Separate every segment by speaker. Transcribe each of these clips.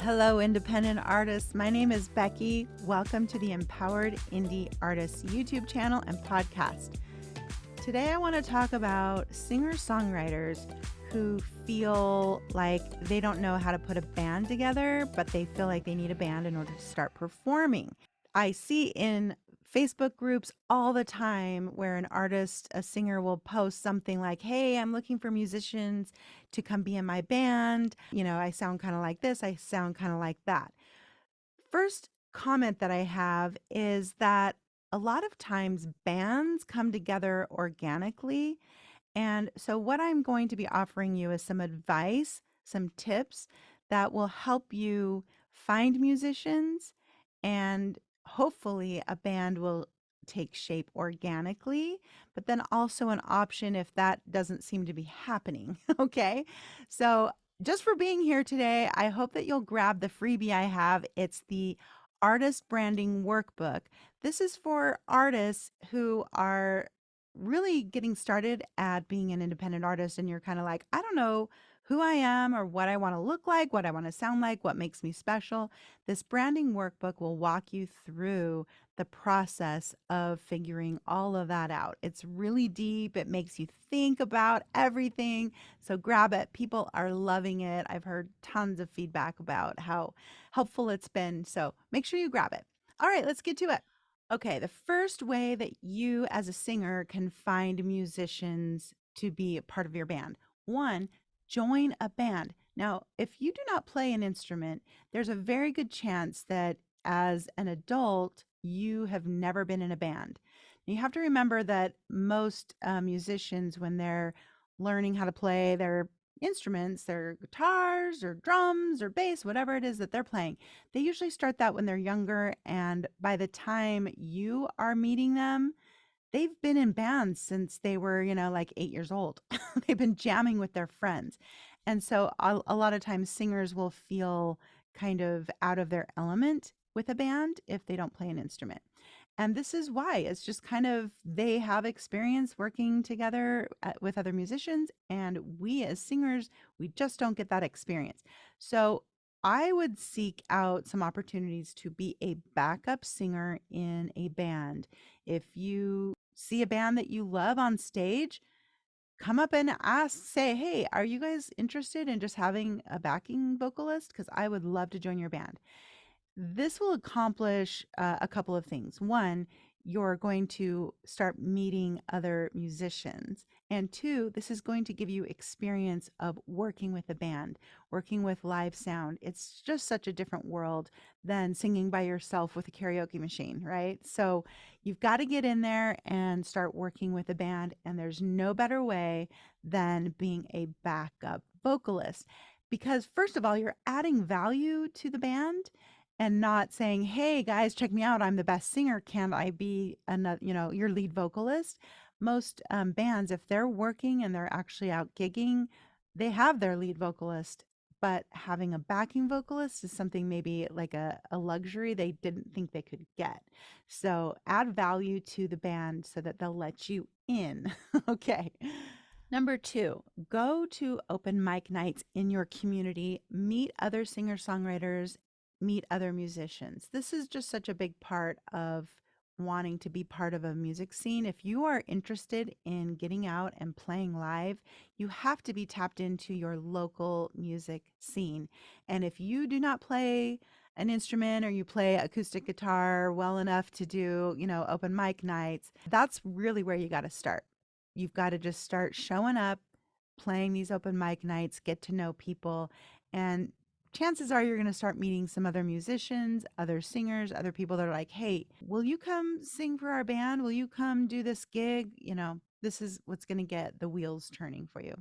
Speaker 1: Hello, independent artists. My name is Becky. Welcome to the Empowered Indie Artists YouTube channel and podcast. Today, I want to talk about singer-songwriters who feel like they don't know how to put a band together, but they feel like they need a band in order to start performing. I see in Facebook groups all the time where an artist, a singer will post something like, hey, I'm looking for musicians to come be in my band. I sound kind of like this, I sound kind of like that. First comment that I have is that a lot of times bands come together organically. And so, what I'm going to be offering you is some advice, some tips that will help you find musicians, and hopefully, a band will take shape organically, but then also an option if that doesn't seem to be happening. Okay. So, just for being here today, I hope that you'll grab the freebie I have. It's the Artist Branding Workbook. This is for artists who are really getting started at being an independent artist, and you're kind of like, I don't know who I am or what I want to look like, what I want to sound like, what makes me special. This branding workbook will walk you through the process of figuring all of that out. It's really deep. It makes you think about everything. So grab it. People are loving it. I've heard tons of feedback about how helpful it's been. So make sure you grab it. All right, let's get to it. Okay, the first way that you as a singer can find musicians to be a part of your band. One, join a band. Now, if you do not play an instrument, there's a very good chance that as an adult, you have never been in a band. You have to remember that most musicians, when they're learning how to play their instruments, their guitars or drums or bass, whatever it is that they're playing, they usually start that when they're younger. And by the time you are meeting them, they've been in bands since they were, like 8 years old. They've been jamming with their friends. And so a lot of times singers will feel kind of out of their element with a band if they don't play an instrument. And this is why it's just kind of they have experience working together with other musicians. And we as singers, we just don't get that experience. So I would seek out some opportunities to be a backup singer in a band. If you see a band that you love on stage, come up and ask, say, hey, are you guys interested in just having a backing vocalist? Because I would love to join your band. This will accomplish a couple of things. One, you're going to start meeting other musicians. And two, this is going to give you experience of working with a band, working with live sound. It's just such a different world than singing by yourself with a karaoke machine, right? So you've got to get in there and start working with a band. And there's no better way than being a backup vocalist. Because, first of all, you're adding value to the band and not saying, hey guys, check me out, I'm the best singer, can I be another, your lead vocalist? Most bands, if they're working and they're actually out gigging, they have their lead vocalist, but having a backing vocalist is something maybe like a luxury they didn't think they could get. So add value to the band so that they'll let you in. Okay. Number two, go to open mic nights in your community, meet other singer-songwriters, meet other musicians. This is just such a big part of wanting to be part of a music scene. If you are interested in getting out and playing live, you have to be tapped into your local music scene. And if you do not play an instrument or you play acoustic guitar well enough to do, open mic nights, that's really where you got to start. You've got to just start showing up, playing these open mic nights, get to know people, and chances are you're going to start meeting some other musicians, other singers, other people that are like, hey, will you come sing for our band? Will you come do this gig? This is what's going to get the wheels turning for you.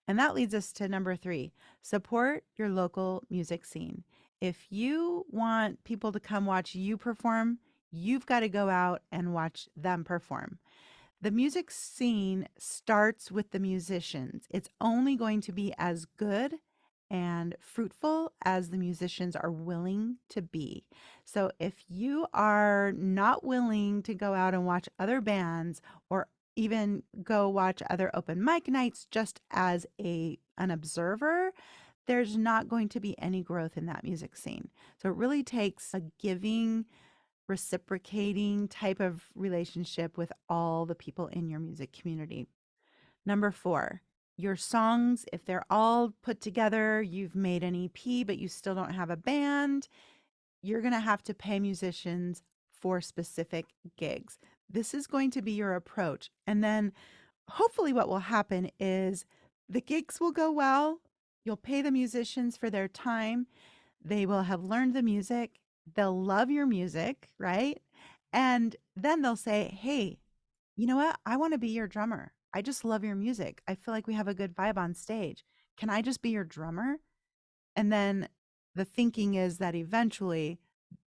Speaker 1: And that leads us to number three, support your local music scene. If you want people to come watch you perform, you've got to go out and watch them perform. The music scene starts with the musicians. It's only going to be as good and fruitful as the musicians are willing to be. So if you are not willing to go out and watch other bands or even go watch other open mic nights just as an observer, there's not going to be any growth in that music scene. So it really takes a giving, reciprocating type of relationship with all the people in your music community. Number 4, your songs, if they're all put together, you've made an EP, but you still don't have a band, you're going to have to pay musicians for specific gigs. This is going to be your approach. And then hopefully, what will happen is the gigs will go well. You'll pay the musicians for their time. They will have learned the music. They'll love your music, right? And then they'll say, hey, you know what? I want to be your drummer. I just love your music. I feel like we have a good vibe on stage. Can I just be your drummer? And then the thinking is that eventually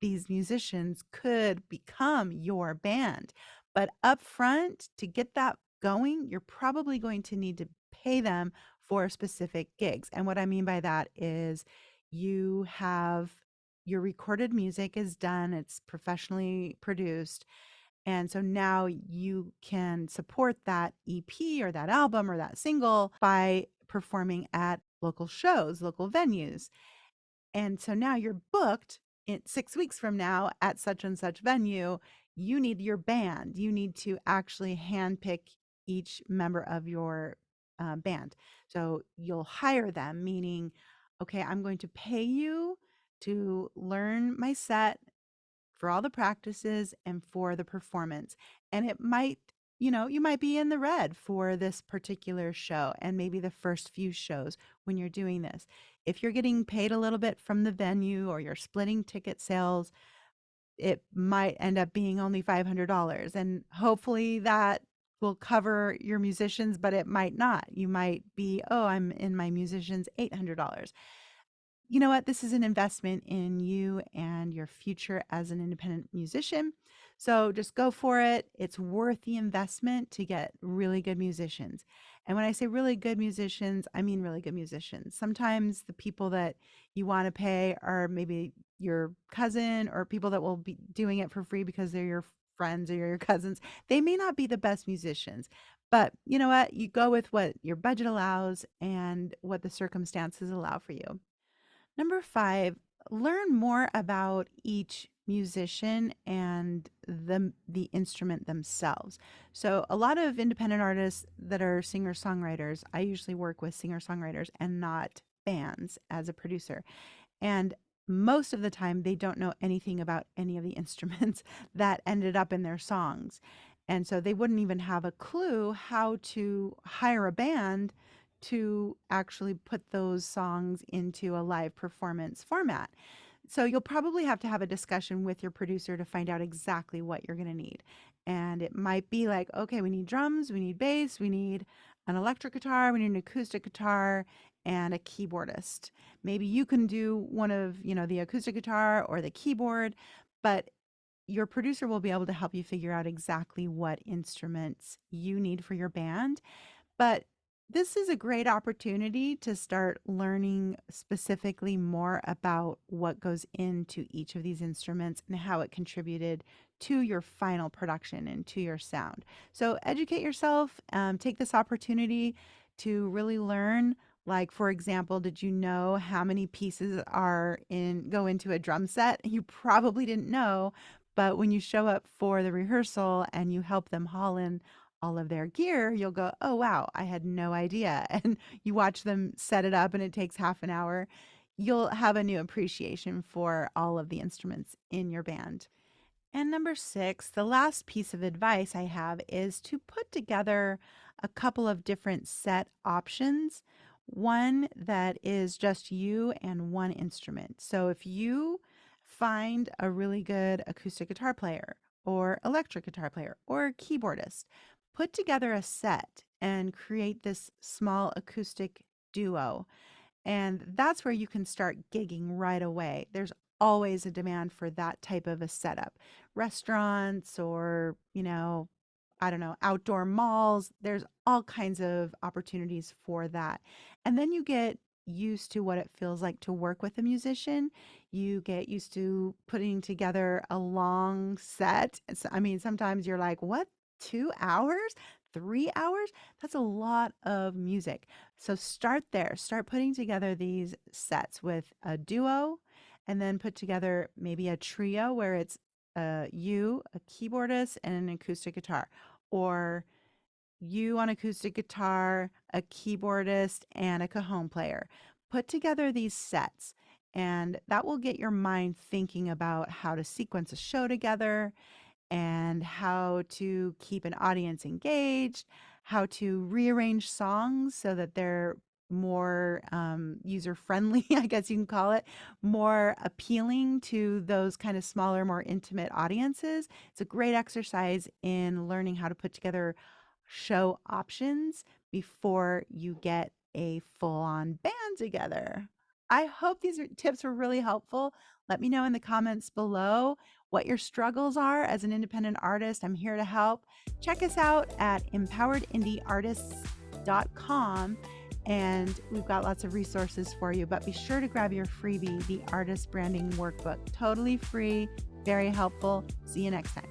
Speaker 1: these musicians could become your band. But up front, to get that going, you're probably going to need to pay them for specific gigs. And what I mean by that is you have your recorded music is done, it's professionally produced. And so now you can support that EP or that album or that single by performing at local shows, local venues. And so now you're booked in 6 weeks from now at such and such venue. You need your band. You need to actually handpick each member of your band. So you'll hire them, meaning, okay, I'm going to pay you to learn my set for all the practices and for the performance. And it might, you might be in the red for this particular show and maybe the first few shows when you're doing this. If you're getting paid a little bit from the venue or you're splitting ticket sales, it might end up being only $500. And hopefully that will cover your musicians, but it might not. You might be, oh, I'm in my musicians $800. You know what? This is an investment in you and your future as an independent musician. So just go for it. It's worth the investment to get really good musicians. And when I say really good musicians, I mean really good musicians. Sometimes the people that you want to pay are maybe your cousin or people that will be doing it for free because they're your friends or your cousins. They may not be the best musicians, but you know what? You go with what your budget allows and what the circumstances allow for you. Number 5, learn more about each musician and the instrument themselves. So a lot of independent artists that are singer-songwriters, I usually work with singer-songwriters and not bands as a producer. And most of the time, they don't know anything about any of the instruments that ended up in their songs. And so they wouldn't even have a clue how to hire a band to actually put those songs into a live performance format. So you'll probably have to have a discussion with your producer to find out exactly what you're going to need. And it might be like, okay, we need drums, we need bass, we need an electric guitar, we need an acoustic guitar, and a keyboardist. Maybe you can do one of, the acoustic guitar or the keyboard, but your producer will be able to help you figure out exactly what instruments you need for your band. But this is a great opportunity to start learning specifically more about what goes into each of these instruments and how it contributed to your final production and to your sound. So educate yourself, take this opportunity to really learn. Like, for example, did you know how many pieces go into a drum set? You probably didn't know, but when you show up for the rehearsal and you help them haul in all of their gear, you'll go, oh, wow, I had no idea. And you watch them set it up and it takes half an hour. You'll have a new appreciation for all of the instruments in your band. And number 6, the last piece of advice I have is to put together a couple of different set options. One that is just you and one instrument. So if you find a really good acoustic guitar player or electric guitar player or keyboardist, put together a set and create this small acoustic duo. And that's where you can start gigging right away. There's always a demand for that type of a setup. Restaurants or, I don't know, outdoor malls, there's all kinds of opportunities for that. And then you get used to what it feels like to work with a musician. You get used to putting together a long set. I mean, sometimes you're like, what? 2 hours? 3 hours, that's a lot of music. So start there. Start putting together these sets with a duo, and then put together maybe a trio where it's you, a keyboardist, and an acoustic guitar, or you on acoustic guitar, a keyboardist, and a cajon player. Put together these sets, and that will get your mind thinking about how to sequence a show together and how to keep an audience engaged, how to rearrange songs so that they're more user friendly, I guess you can call it, more appealing to those kind of smaller, more intimate audiences. It's a great exercise in learning how to put together show options before you get a full on band together. I hope these tips were really helpful. Let me know in the comments below what your struggles are as an independent artist. I'm here to help. Check us out at empoweredindieartists.com, and we've got lots of resources for you. But be sure to grab your freebie, the Artist Branding Workbook. Totally free, very helpful. See you next time.